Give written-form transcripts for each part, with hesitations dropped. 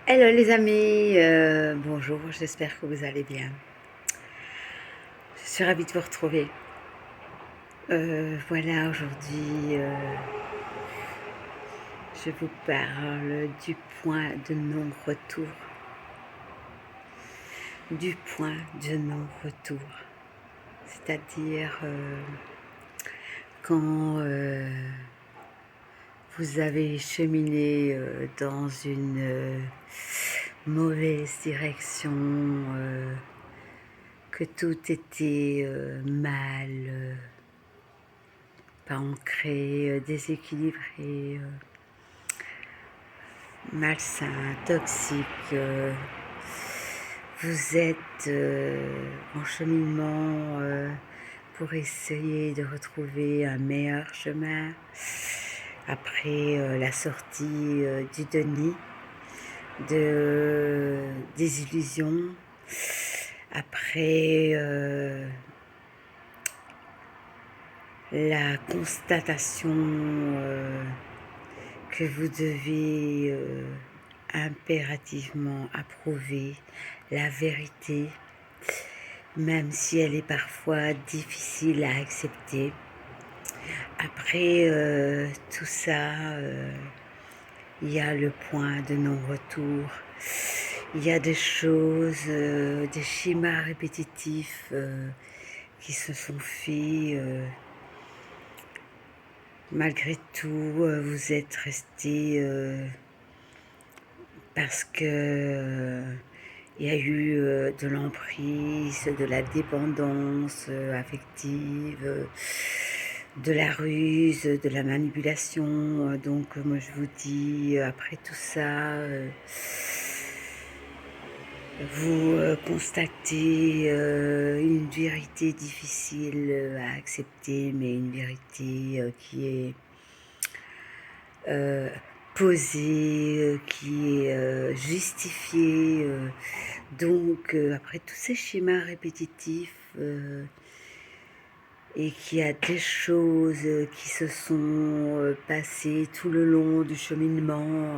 Hello les amis, bonjour, j'espère que vous allez bien. Je suis ravie de vous retrouver. Voilà, aujourd'hui, je vous parle du point de non-retour. Du point de non-retour. C'est-à-dire quand vous avez cheminé dans une mauvaise direction, que tout était mal, pas ancré, déséquilibré, malsain, toxique. Vous êtes en cheminement pour essayer de retrouver un meilleur chemin après la sortie du déni, des illusions, après la constatation que vous devez impérativement approuver la vérité, même si elle est parfois difficile à accepter. Après tout ça, il y a le point de non-retour. Il y a des choses, des schémas répétitifs qui se sont faits. Malgré tout, vous êtes resté parce que il y a eu de l'emprise, de la dépendance affective, de la ruse, de la manipulation. Donc moi je vous dis, après tout ça, vous constatez une vérité difficile à accepter, mais une vérité qui est posée, qui est justifiée. Donc, après tous ces schémas répétitifs, et qu'il y a des choses qui se sont passées tout le long du cheminement,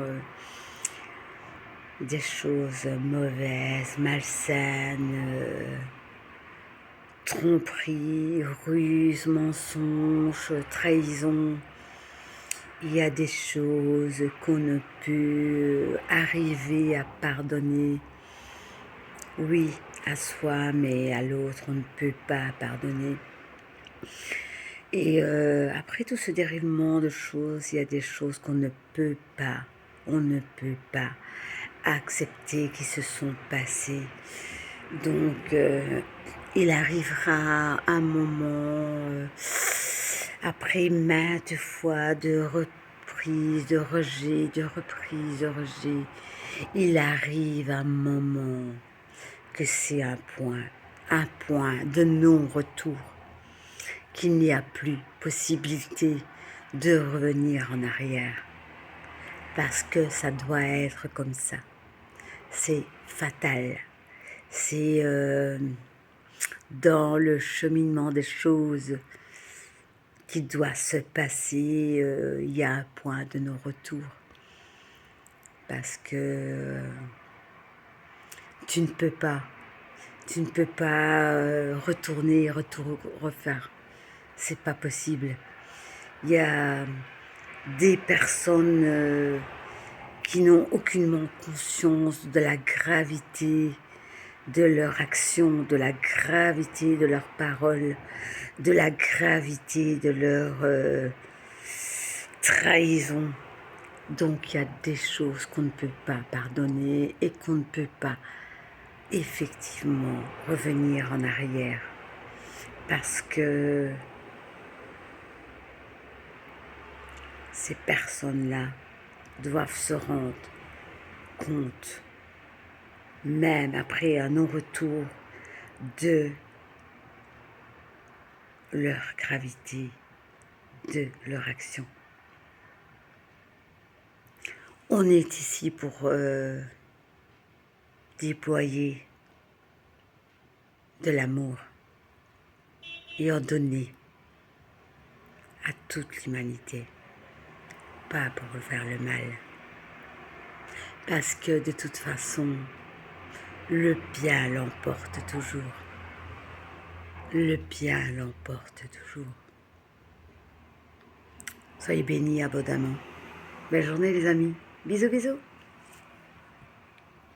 des choses mauvaises, malsaines, tromperies, ruses, mensonges, trahison. Il y a des choses qu'on ne peut arriver à pardonner. Oui, à soi, mais à l'autre, on ne peut pas pardonner. Et après tout ce déroulement de choses, il y a des choses qu'on ne peut pas, on ne peut pas accepter qui se sont passées. Donc, il arrivera un moment, après maintes fois de reprise, de rejet, de reprise, de rejet, il arrive un moment que c'est un point de non-retour, qu'il n'y a plus possibilité de revenir en arrière, parce que ça doit être comme ça. C'est fatal. C'est dans le cheminement des choses qui doit se passer, il y a un point de non-retour. Parce que tu ne peux pas retourner, refaire. C'est pas possible. Il y a des personnes qui n'ont aucunement conscience de la gravité de leur action, de la gravité de leurs paroles, de la gravité de leur trahison. Donc il y a des choses qu'on ne peut pas pardonner et qu'on ne peut pas effectivement revenir en arrière. Parce que ces personnes-là doivent se rendre compte, même après un non-retour, de leur gravité, de leur action. On est ici pour déployer de l'amour et en donner à toute l'humanité, pas pour faire le mal. Parce que de toute façon, le bien l'emporte toujours. Le bien l'emporte toujours. Soyez bénis abondamment. Belle journée les amis. Bisous bisous.